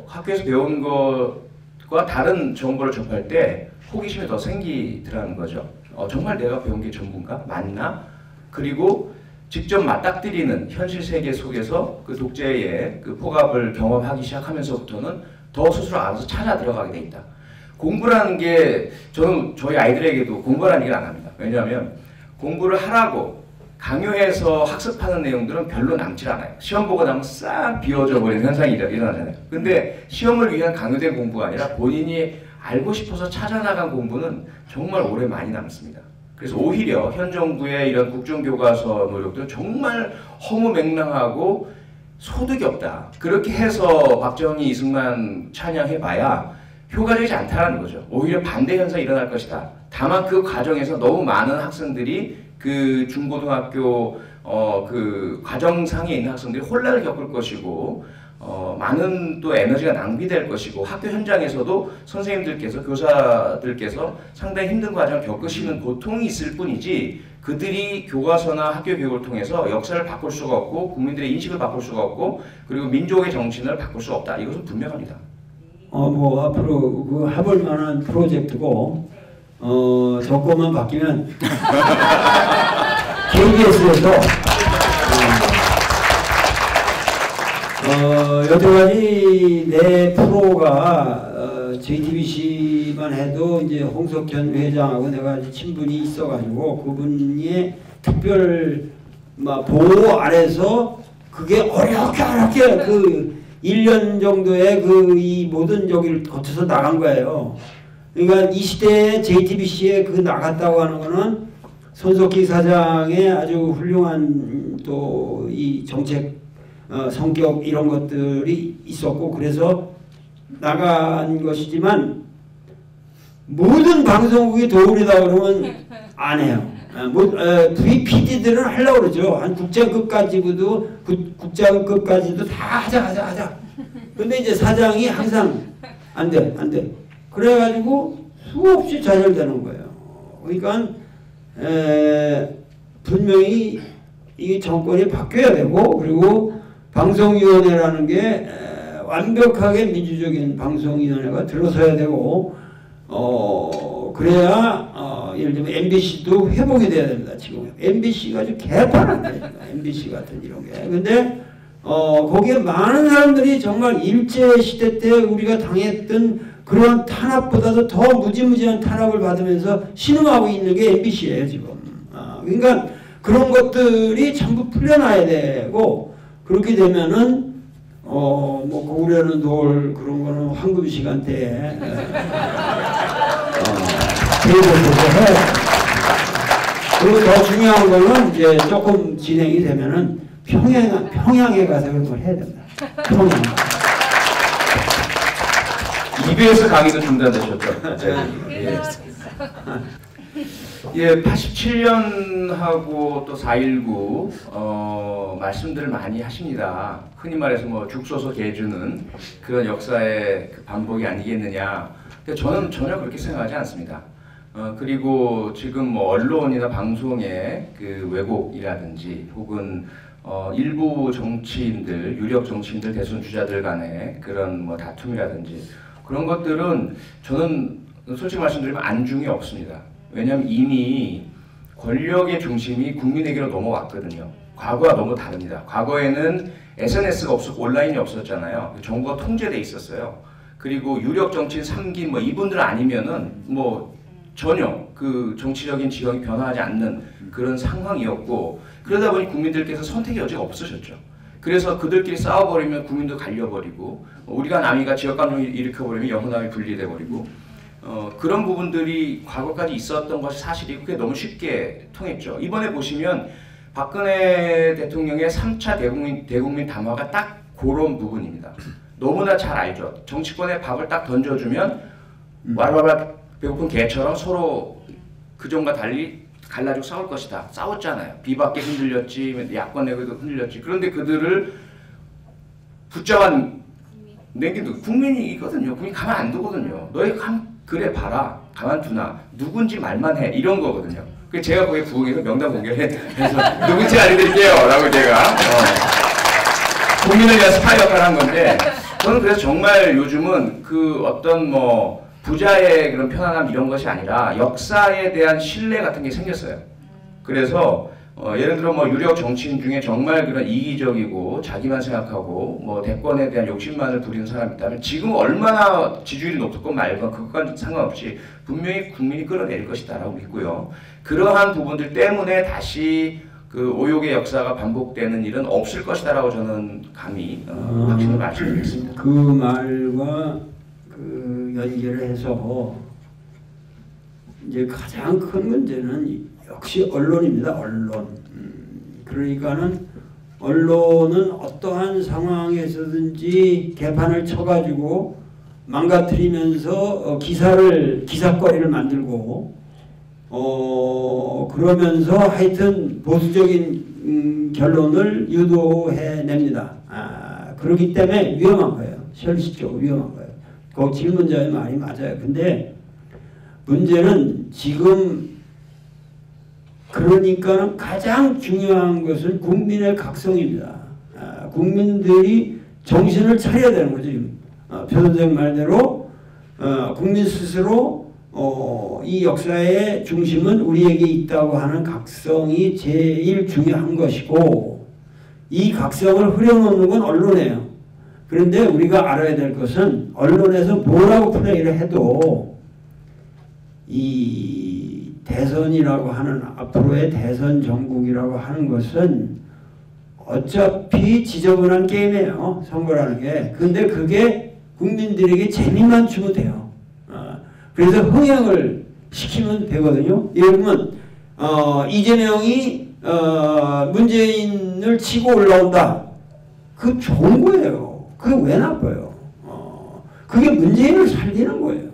학교에서 배운 것과 다른 정보를 접할 때 호기심이 더 생기더라는 거죠. 정말 내가 배운 게 전부인가? 맞나? 그리고 직접 맞닥뜨리는 현실 세계 속에서 그 독재의 그 폭압을 경험하기 시작하면서부터는 더 스스로 알아서 찾아 들어가게 돼 있다. 공부라는 게 저는 저희 아이들에게도 공부라는 얘기를 안 합니다. 왜냐하면 공부를 하라고 강요해서 학습하는 내용들은 별로 남질 않아요. 시험 보고 나면 싹 비워져 버리는 현상이 일어나잖아요. 근데 시험을 위한 강요된 공부가 아니라 본인이 알고 싶어서 찾아나간 공부는 정말 오래 많이 남습니다. 그래서 오히려 현 정부의 이런 국정교과서 노력들은 정말 허무맹랑하고 소득이 없다. 그렇게 해서 박정희, 이승만 찬양해봐야 효과적이지 않다는 거죠. 오히려 반대 현상이 일어날 것이다. 다만 그 과정에서 너무 많은 학생들이 그 중고등학교 그 과정상에 있는 학생들이 혼란을 겪을 것이고 많은 또 에너지가 낭비될 것이고 학교 현장에서도 선생님들께서 교사들께서 상당히 힘든 과정을 겪으시는 고통이 있을 뿐이지 그들이 교과서나 학교 교육을 통해서 역사를 바꿀 수가 없고 국민들의 인식을 바꿀 수가 없고 그리고 민족의 정신을 바꿀 수 없다. 이것은 분명합니다. 뭐 앞으로 그 해볼 만한 프로젝트고 조건만 바뀌면 KBS에서 여태까지 내 프로가 JTBC만 해도 이제 홍석현 회장하고 내가 친분이 있어가지고 그분의 특별 보호 아래서 그게 어렵게 그 1년 정도의 이 모든 저기를 거쳐서 나간 거예요. 그러니까 이 시대에 JTBC에 그 나갔다고 하는 거는 손석희 사장의 아주 훌륭한 또 이 정책 성격 이런 것들이 있었고 그래서 나간 것이지만 모든 방송국이 도울이다 그러면 안 해요. PD들은 하려고 그러죠. 한 국장급까지도 다 하자. 근데 이제 사장이 항상 안 돼. 그래가지고 수없이 좌절되는 거예요. 그러니까 분명히 이 정권이 바뀌어야 되고 그리고 방송위원회라는 게 완벽하게 민주적인 방송위원회가 들어서야 되고 그래야 예를 들면 MBC도 회복이 돼야 됩니다. 지금 MBC가 아주 개판한데 MBC 같은 이런 게. 근데 거기에 많은 사람들이 정말 일제시대 때 우리가 당했던 그런 탄압보다도 더 무지무지한 탄압을 받으면서 신음하고 있는 게 MBC예요 지금. 그러니까 그런 것들이 전부 풀려나야 되고 그렇게 되면은 뭐 고구려는 돌 그런 거는 황금 시간대에 계속해서 해. 그리고 더 중요한 거는 이제 조금 진행이 되면은 평양에 가서 그런 걸 해야 된다. 평양. EBS 강의도 중단되셨죠? 예, 87년하고 또 4.19 말씀들을 많이 하십니다. 흔히 말해서 뭐 죽소서 개주는 그런 역사의 그 반복이 아니겠느냐. 근데 저는 전혀 그렇게 생각하지 않습니다. 그리고 지금 뭐 언론이나 방송의 그 왜곡이라든지 혹은 일부 정치인들, 유력 정치인들, 대선 주자들 간의 그런 뭐 다툼이라든지 그런 것들은 저는 솔직히 말씀드리면 안중이 없습니다. 왜냐하면 이미 권력의 중심이 국민에게로 넘어왔거든요. 과거와 너무 다릅니다. 과거에는 SNS가 없었고 온라인이 없었잖아요. 정부가 통제돼 있었어요. 그리고 유력 정치인 3기 뭐 이분들 아니면은 뭐 전혀 그 정치적인 지형이 변화하지 않는 그런 상황이었고 그러다 보니 국민들께서 선택의 여지가 없으셨죠. 그래서 그들끼리 싸워버리면 국민도 갈려버리고 우리가 남이가 지역감정을 일으켜버리면 영혼함이 분리돼버리고 그런 부분들이 과거까지 있었던 것이 사실이고 그게 너무 쉽게 통했죠. 이번에 보시면 박근혜 대통령의 3차 대국민 담화가 딱 그런 부분입니다. 너무나 잘 알죠. 정치권에 밥을 딱 던져주면 왈왈왈 배고픈 개처럼 서로 그전과 달리 갈라지고 싸울 것이다. 싸웠잖아요. 비박계 흔들렸지, 야권 내부도 흔들렸지. 그런데 그들을 붙잡아 내긴 국민이거든요. 국민이 가만 안 두거든요. 너희 그래 봐라. 가만두나. 누군지 말만 해. 이런 거거든요. 그래서 제가 거기에 부응해서 명단 공개해서 누군지 알려드릴게요. 라고 제가 국민을 위한 스파이 역할을 한 건데 저는 그래서 정말 요즘은 그 어떤 뭐 부자의 그런 편안함 이런 것이 아니라 역사에 대한 신뢰 같은 게 생겼어요. 그래서 예를 들어 뭐 유력 정치인 중에 정말 그런 이기적이고 자기만 생각하고 뭐 대권에 대한 욕심만을 부리는 사람이 있다면 지금 얼마나 지지율이 높건 말건 그것과는 상관없이 분명히 국민이 끌어내릴 것이다라고 믿고요. 그러한 부분들 때문에 다시 그 오욕의 역사가 반복되는 일은 없을 것이다라고 저는 감히 확신을 말씀드리겠습니다. 그 말과 그 연결을 해서 이제 가장 큰 문제는 역시 언론입니다. 언론. 그러니까는 언론은 어떠한 상황에서든지 개판을 쳐가지고 망가뜨리면서 기사거리를 만들고 그러면서 하여튼 보수적인 결론을 유도해냅니다. 그렇기 때문에 위험한 거예요. 현실적으로 위험한 거예요. 그 질문자의 말이 맞아요. 근데 문제는 지금 그러니까는 가장 중요한 것은 국민의 각성입니다. 국민들이 정신을 차려야 되는 거죠. 지금 표 선생 말대로 국민 스스로 이 역사의 중심은 우리에게 있다고 하는 각성이 제일 중요한 것이고 이 각성을 흐려놓는 건 언론이에요. 그런데 우리가 알아야 될 것은 언론에서 뭐라고 플레이를 해도 이 대선이라고 하는 앞으로의 대선 정국이라고 하는 것은 어차피 지저분한 게임이에요. 선거라는 게. 근데 그게 국민들에게 재미만 주면 돼요. 그래서 흥행을 시키면 되거든요. 예를 들면 이재명이 문재인을 치고 올라온다. 그거 좋은 거예요. 그게 왜 나빠요? 그게 문재인을 살리는 거예요.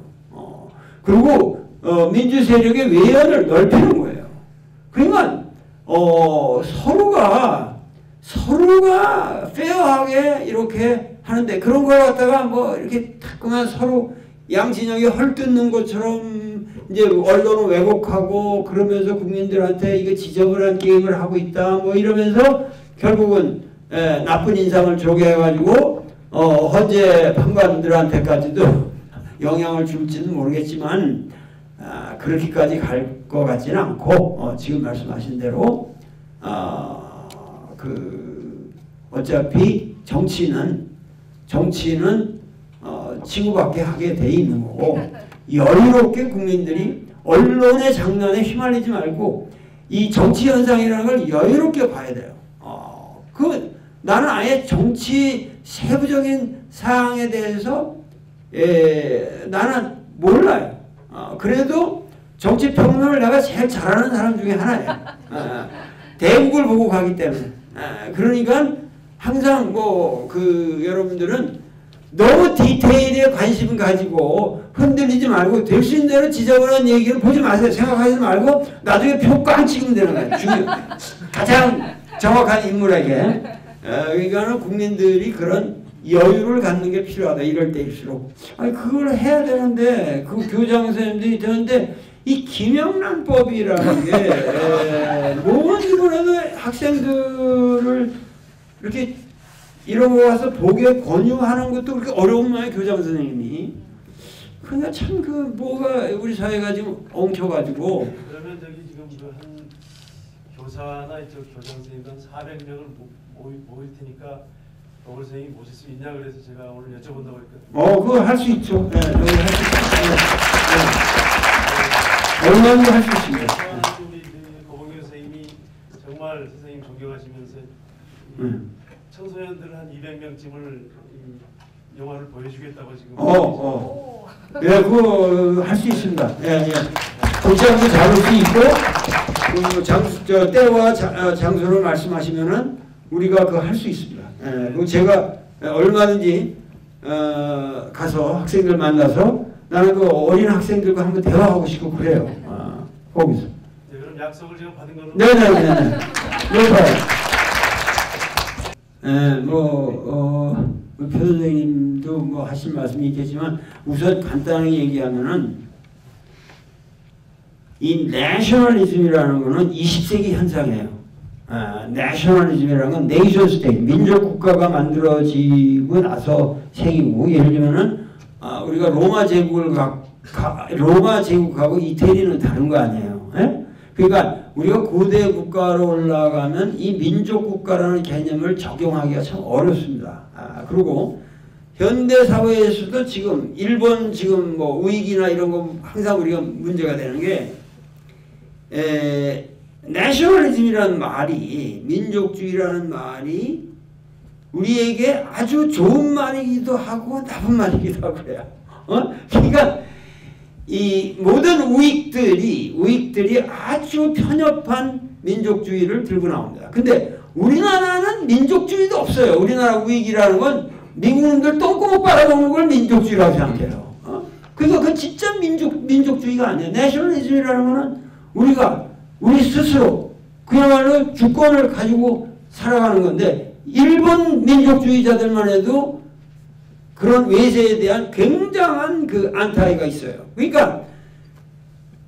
그리고 민주 세력의 외연을 넓히는 거예요. 그러니까 서로가 페어하게 이렇게 하는데 그런 걸 갖다가 뭐 이렇게 자꾸만 서로 양진영이 헐뜯는 것처럼 이제 언론을 왜곡하고 그러면서 국민들한테 이거 지저분한 게임을 하고 있다 뭐 이러면서 결국은 나쁜 인상을 조게 해가지고 헌재 판관들한테까지도 영향을 줄지는 모르겠지만 그렇게까지 갈 것 같지는 않고 지금 말씀하신 대로 어차피 정치는 치고받게 하게 돼 있는 거고 여유롭게 국민들이 언론의 장난에 휘말리지 말고 이 정치 현상이라는 걸 여유롭게 봐야 돼요. 나는 아예 정치 세부적인 사항에 대해서 나는 몰라요. 그래도 정치 평론을 내가 제일 잘하는 사람 중에 하나예요. 대국을 보고 가기 때문에. 그러니까 항상 여러분들은 너무 디테일에 관심을 가지고 흔들리지 말고 될 수 있는 대로 지저분한 얘기를 보지 마세요. 생각하지 말고 나중에 표 꽝 찍으면 되는 거예요. 가장 정확한 인물에게. 그러니까 국민들이 그런 여유를 갖는 게 필요하다. 이럴 때일수록. 그걸 해야 되는데 그 교장 선생님들이 되는데 이 김영란법이라는 게 뭐라도 학생들을 이렇게 이런 거 와서 보게 권유하는 것도 그렇게 어려운 모양이에요. 교장 선생님이. 그러니까 참 뭐가 우리 사회가 지금 엉켜가지고. 그러면 지금 한 교사나 이쪽 교장 선생님 한 400명을 모일 테니까 노걸 선생님이 모실 수 있냐 그래서 제가 오늘 여쭤본다고 했거든요. 그거 할 수 있죠. 네, 할 수 있어요. 얼마나 할 수 있습니다. 우리 고봉규 선생님이 정말 선생님 존경하시면서 청소년들 한 200명쯤을 영화를 보여주겠다고 지금. 예, 그거 할 수 있습니다. 예. 도시락도 잡을 수 있고, 때와 장소를 말씀하시면은 우리가 그거 할 수 있습니다. 예, 그 제가 얼마든지 가서 학생들 만나서 나는 그 어린 학생들과 한번 대화하고 싶고 그래요. 거기서. 네, 그럼 약속을 제가 받은 걸로. 네네네. 표 선생님도 하신 말씀이 있겠지만 우선 간단하게 얘기하면은 이 내셔널리즘이라는 거는 20세기 현상이에요. 내셔널리즘이라는 건 네이션 스테이트, 민족 국가가 만들어지고 나서 생기고 예를 들면은 우리가 로마 제국하고 이태리는 다른 거 아니에요. 예? 그러니까 우리가 고대 국가로 올라가면 이 민족 국가라는 개념을 적용하기가 참 어렵습니다. 그리고 현대 사회에서도 지금 일본 지금 우익이나 이런 거 항상 우리가 문제가 되는 게 내셔널리즘이라는 말이 민족주의라는 말이 우리에게 아주 좋은 말이기도 하고 나쁜 말이기도 하고 그래요. 그러니까 이 모든 우익들이 아주 편협한 민족주의를 들고 나옵니다. 근데 우리나라는 민족주의도 없어요. 우리나라 우익이라는 건 미국인들 똥구멍 빨아먹는 걸 민족주의라고 생각해요. 그러니까 그 진짜 민족주의가 아니에요. 내셔널리즘이라는 거는 우리 스스로 그야말로 주권을 가지고 살아가는 건데, 일본 민족주의자들만 해도 그런 외세에 대한 굉장한 그 안타이가 있어요. 그러니까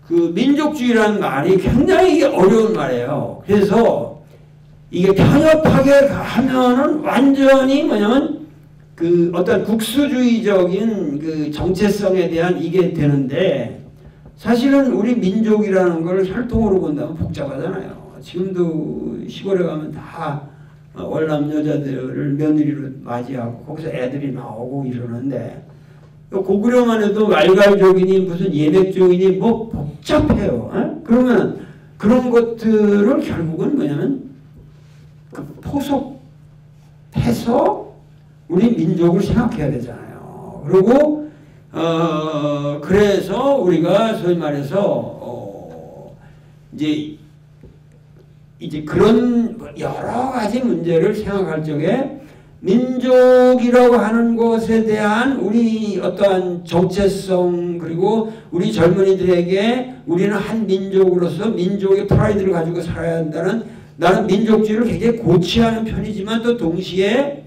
그 민족주의라는 말이 굉장히 어려운 말이에요. 그래서 이게 편협하게 하면은 완전히 뭐냐면 그 어떤 국수주의적인 그 정체성에 대한 이게 되는데, 사실은 우리 민족이라는 걸 혈통으로 본다면 복잡하잖아요. 지금도 시골에 가면 다 월남 여자들을 며느리로 맞이하고 거기서 애들이 나오고 이러는데, 고구려만 해도 말갈족이니 무슨 예맥족이니 뭐 복잡해요. 그러면 그런 것들을 결국은 뭐냐면 그 포섭해서 우리 민족을 생각해야 되잖아요. 그리고 그래서 우리가 소위 말해서 이제 그런 여러 가지 문제를 생각할 적에 민족이라고 하는 것에 대한 우리 어떠한 정체성, 그리고 우리 젊은이들에게 우리는 한 민족으로서 민족의 프라이드를 가지고 살아야 한다는, 나는 민족주의를 굉장히 고취하는 편이지만 또 동시에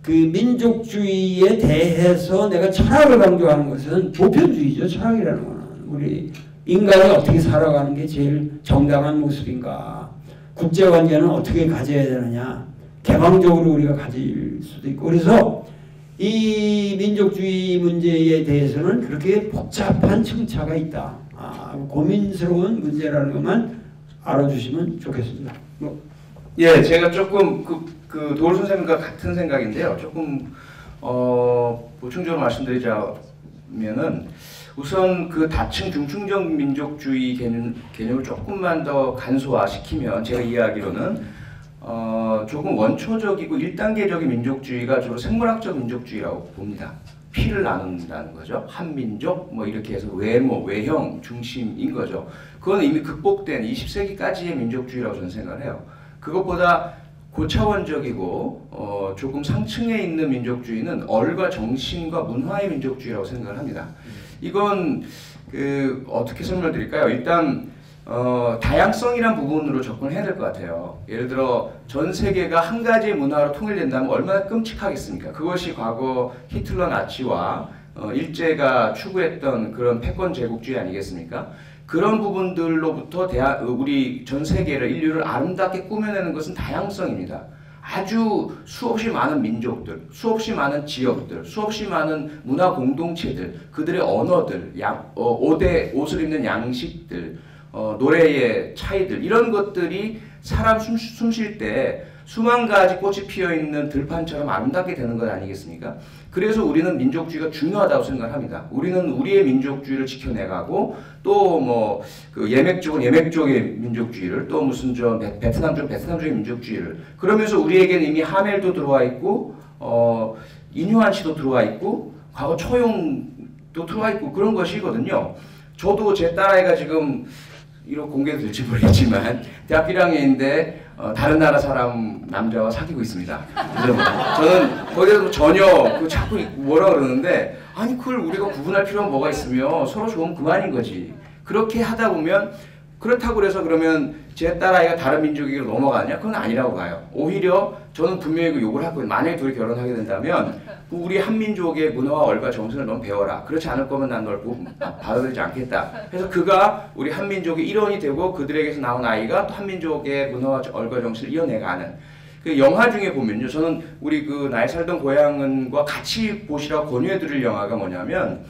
그 민족주의에 대해서 내가 철학을 강조하는 것은 보편주의죠. 철학이라는 거는 우리 인간이 어떻게 살아가는 게 제일 정당한 모습인가, 국제관계는 어떻게 가져야 되느냐, 개방적으로 우리가 가질 수도 있고, 그래서 이 민족주의 문제에 대해서는 그렇게 복잡한 층차가 있다. 고민스러운 문제라는 것만 알아주시면 좋겠습니다. 예, 제가 조금 그 도울 선생님과 같은 생각인데요. 조금 보충적으로 말씀드리자면은, 우선 그 다층 중층적 민족주의 개념을 조금만 더 간소화시키면, 제가 이해하기로는 조금 원초적이고 1단계적인 민족주의가 주로 생물학적 민족주의라고 봅니다. 피를 나눈다는 거죠. 한민족 뭐 이렇게 해서 외모, 외형 중심인 거죠. 그건 이미 극복된 20세기까지의 민족주의라고 저는 생각을 해요. 그것보다 고차원적이고 조금 상층에 있는 민족주의는 얼과 정신과 문화의 민족주의라고 생각을 합니다. 이건 어떻게 설명드릴까요? 일단 다양성이란 부분으로 접근해야 될 것 같아요. 예를 들어 전 세계가 한 가지 문화로 통일된다면 얼마나 끔찍하겠습니까? 그것이 과거 히틀러 나치와 일제가 추구했던 그런 패권 제국주의 아니겠습니까? 그런 부분들로부터 우리 전 세계를, 인류를 아름답게 꾸며내는 것은 다양성입니다. 아주 수없이 많은 민족들, 수없이 많은 지역들, 수없이 많은 문화 공동체들, 그들의 언어들, 옷을 입는 양식들, 노래의 차이들, 이런 것들이 사람 숨 쉴 때 수만 가지 꽃이 피어있는 들판처럼 아름답게 되는 것 아니겠습니까? 그래서 우리는 민족주의가 중요하다고 생각합니다. 우리는 우리의 민족주의를 지켜내가고, 또 뭐 그 예맥족은 예맥족의 민족주의를, 또 무슨 저 베트남족 베트남족의 민족주의를, 그러면서 우리에게는 이미 하멜도 들어와 있고, 인유한 씨도 들어와 있고, 과거 초용도 들어와 있고, 그런 것이거든요. 저도 제 딸아이가 지금 이런 공개도 될지 모르겠지만 대학 1학년인데 다른 나라 사람 남자와 사귀고 있습니다. 저는 거기에도 전혀 자꾸 뭐라 그러는데, 아니 그걸 우리가 구분할 필요가 뭐가 있으며 서로 좋으면 그만인 거지. 그렇게 하다 보면, 그렇다고 그래서 그러면 제 딸아이가 다른 민족에게로 넘어가냐? 그건 아니라고 봐요. 오히려 저는 분명히 그 욕을 하고, 만약에 둘이 결혼하게 된다면 우리 한민족의 문화와 얼과 정신을 넌 배워라. 그렇지 않을 거면 난 널 받아들이지 않겠다. 그래서 그가 우리 한민족의 일원이 되고, 그들에게서 나온 아이가 또 한민족의 문화와 얼과 정신을 이어내가는. 그 영화 중에 보면요, 저는 우리 그 나의 살던 고향은과 같이 보시라고 권유해드릴 영화가 뭐냐면,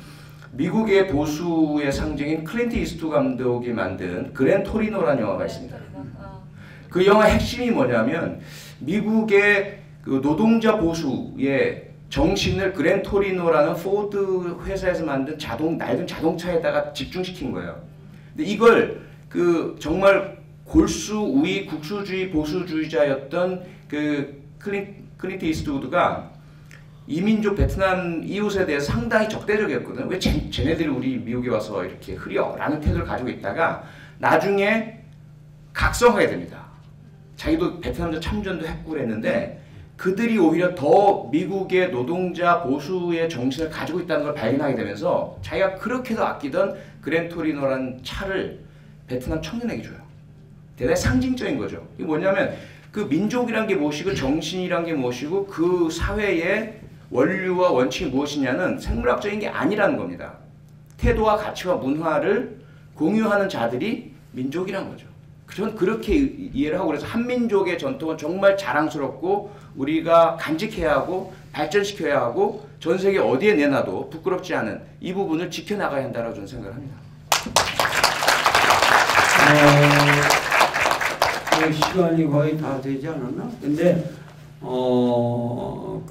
미국의 보수의 상징인 클린트 이스트우드 감독이 만든 그랜 토리노라는 영화가 있습니다. 그 영화의 핵심이 뭐냐면, 미국의 그 노동자 보수의 정신을 그랜 토리노라는 포드 회사에서 만든 낡은 자동차에다가 집중시킨 거예요. 근데 이걸 그 정말 골수 우위 국수주의 보수주의자였던 그 클린트 이스트우드가 이민족 베트남 이웃에 대해서 상당히 적대적이었거든요. 왜 쟤네들이 우리 미국에 와서 이렇게 흐려? 라는 태도를 가지고 있다가 나중에 각성하게 됩니다. 자기도 베트남전 참전도 했고 그랬는데, 그들이 오히려 더 미국의 노동자 보수의 정신을 가지고 있다는 걸 발견하게 되면서 자기가 그렇게도 아끼던 그랜토리노라는 차를 베트남 청년에게 줘요. 대단히 상징적인 거죠. 이게 뭐냐면 그 민족이란 게 무엇이고 정신이란 게 무엇이고 그 사회의 원류와 원칙이 무엇이냐는 생물학적인 게 아니라는 겁니다. 태도와 가치와 문화를 공유하는 자들이 민족이란 거죠. 저는 그렇게 이해를 하고, 그래서 한민족의 전통은 정말 자랑스럽고 우리가 간직해야 하고 발전시켜야 하고 전 세계 어디에 내놔도 부끄럽지 않은 이 부분을 지켜나가야 한다고 저는 생각을 합니다. 시간이 거의 다 되지 않았나? 근데 그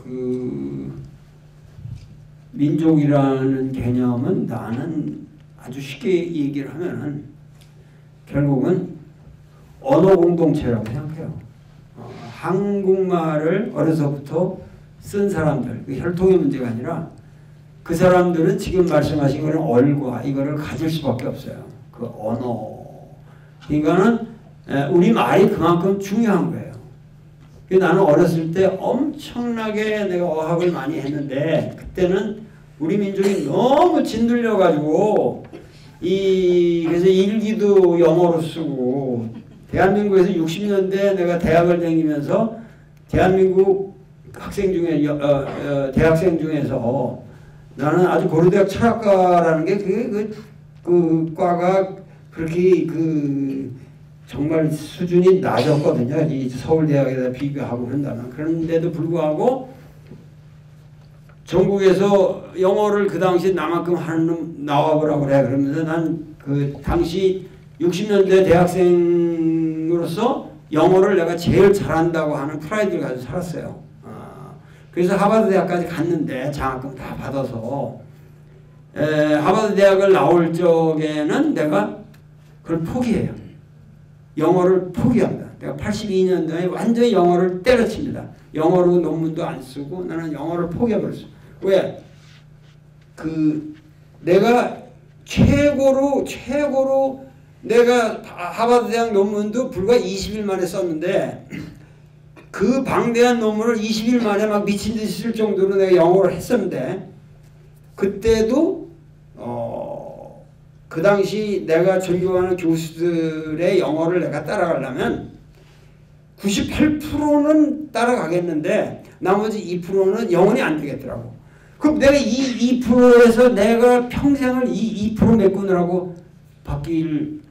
민족이라는 개념은 나는 아주 쉽게 얘기를 하면은 결국은 언어 공동체라고 생각해요. 한국말을 어려서부터 쓴 사람들, 그 혈통의 문제가 아니라 그 사람들은 지금 말씀하신 거는 얼과 이거를 가질 수밖에 없어요. 그 언어. 그러니까는 우리 말이 그만큼 중요한 거예요. 나는 어렸을 때 엄청나게 내가 어학을 많이 했는데 그때는 우리 민족이 너무 짓눌려가지고 그래서 일기도 영어로 쓰고 대한민국에서 60년대 내가 대학을 다니면서 대한민국 학생 중에 대학생 중에서 나는 아주 고려대학 철학과라는 게 그 과가 그렇게 정말 수준이 낮았거든요. 이 서울대학에다 비교하고 그런다면. 그런데도 불구하고 전국에서 영어를 그 당시 나만큼 하는 놈 나와보라고 그래. 그러면서 난 그 당시 60년대 대학생으로서 영어를 내가 제일 잘한다고 하는 프라이드를 가지고 살았어요. 그래서 하버드 대학까지 갔는데 장학금 다 받아서 하버드 대학을 나올 적에는 내가 그걸 포기해요. 영어를 포기합니다. 내가 82년도에 완전히 영어를 때려칩니다. 영어로 논문도 안 쓰고 나는 영어를 포기해버렸어. 왜? 내가 최고로 내가 하버드 대학 논문도 불과 20일 만에 썼는데 그 방대한 논문을 20일 만에 막 미친 듯이 쓸 정도로 내가 영어를 했었는데 그때도 그 당시 내가 존경하는 교수들의 영어를 내가 따라가려면 98%는 따라가겠는데 나머지 2%는 영원히 안 되겠더라고. 그럼 내가 이 2%에서 내가 평생을 이 2% 메꾸느라고 바뀔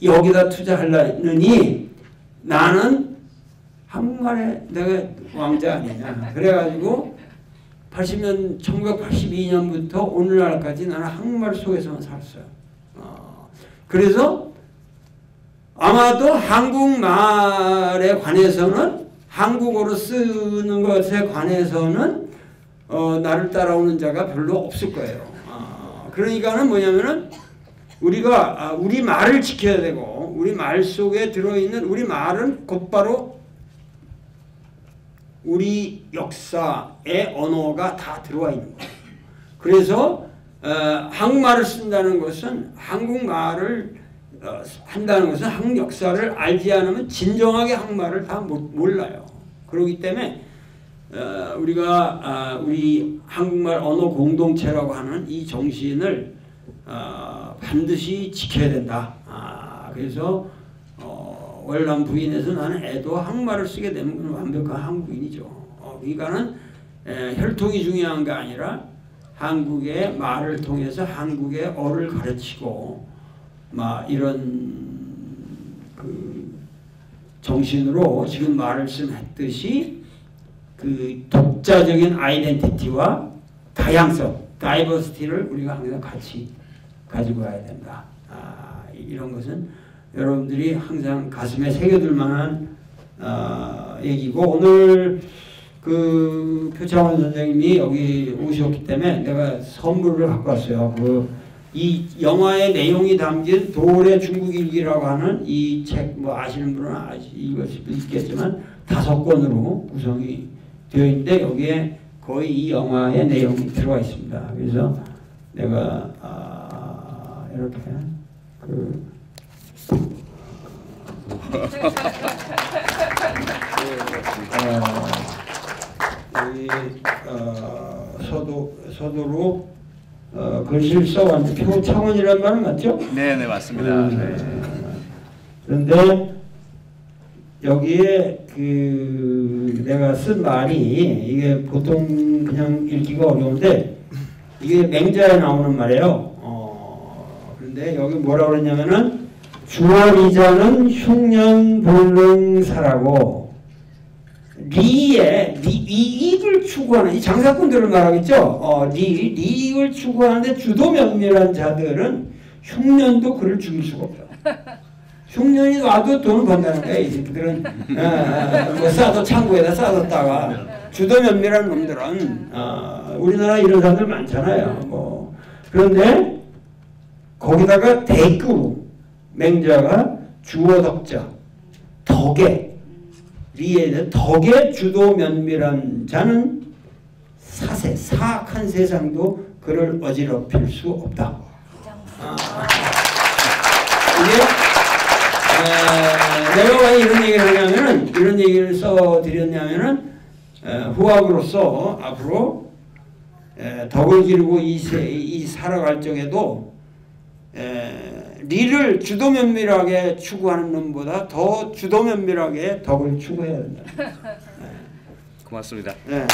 여기다 투자하려니 나는 한국말에 내가 왕자 아니냐. 그래가지고 1982년부터 오늘날까지 나는 한국말 속에서만 살았어요. 그래서 아마도 한국말에 관해서는 한국어로 쓰는 것에 관해서는 나를 따라오는 자가 별로 없을 거예요. 그러니까는 뭐냐면은 우리가 우리 말을 지켜야 되고 우리 말 속에 들어있는 우리 말은 곧바로 우리 역사의 언어가 다 들어와 있는 거예요. 그래서 한국말을 쓴다는 것은 한국말을 한다는 것은 한국 역사를 알지 않으면 진정하게 한국말을 다 몰라요. 그렇기 때문에 우리가 우리 한국말 언어 공동체라고 하는 이 정신을 반드시 지켜야 된다. 그래서 월남 부인에서 나는 애도 한국말을 쓰게 되면 완벽한 한국인이죠. 그러니까는 혈통이 중요한 게 아니라 한국의 말을 통해서 한국의 어를 가르치고 막 이런 그 정신으로 지금 말씀했듯이 그 독자적인 아이덴티티와 다양성, 다이버시티를 우리가 항상 같이 가지고 가야 된다. 이런 것은 여러분들이 항상 가슴에 새겨둘 만한 얘기고, 오늘 그 표창원 선생님이 여기 오셨기 때문에 내가 선물을 갖고 왔어요. 이 영화의 내용이 담긴 도울의 중국일기라고 하는 이 책, 뭐 아시는 분은 읽을 수도 있겠지만 5권으로 구성이 되어 있는데 여기에 거의 이 영화의 내용이 들어가 있습니다. 그래서 내가 이렇게 여기 서두로 글씨를 써왔는데 표창원이라는 말은 맞죠? 네, 맞습니다. 네. 그런데 여기에 그 내가 쓴 말이 이게 보통 그냥 읽기가 어려운데 이게 맹자에 나오는 말이에요. 그런데 여기 뭐라 그랬냐면은 주어리자는 흉년불능사라고 이익을 추구하는 이 장사꾼들을 말하겠죠. 이익을 추구하는데 주도 면밀한 자들은 흉년도 그를 죽일 수가 없다. 흉년이 와도 돈을 번다는 거야. 이 새끼들은 뭐 싸도 창고에다 싸뒀다가 주도 면밀한 놈들은 우리나라 이런 사람들 많잖아요. 뭐 그런데 거기다가 대꾸로 맹자가 주어덕자 덕에 리에 덕에 주도 면밀한 자는 사세 사악한 세상도 그를 어지럽힐 수 없다. 이게 내가 왜 이런 얘기를 하냐면은 이런 얘기를 써드렸냐면은 후학으로서 앞으로 덕을 기르고 이 살아갈 적에도 리를 주도 면밀하게 추구하는 놈보다 더 주도 면밀하게 덕을 추구해야 된다. 고맙습니다. 네.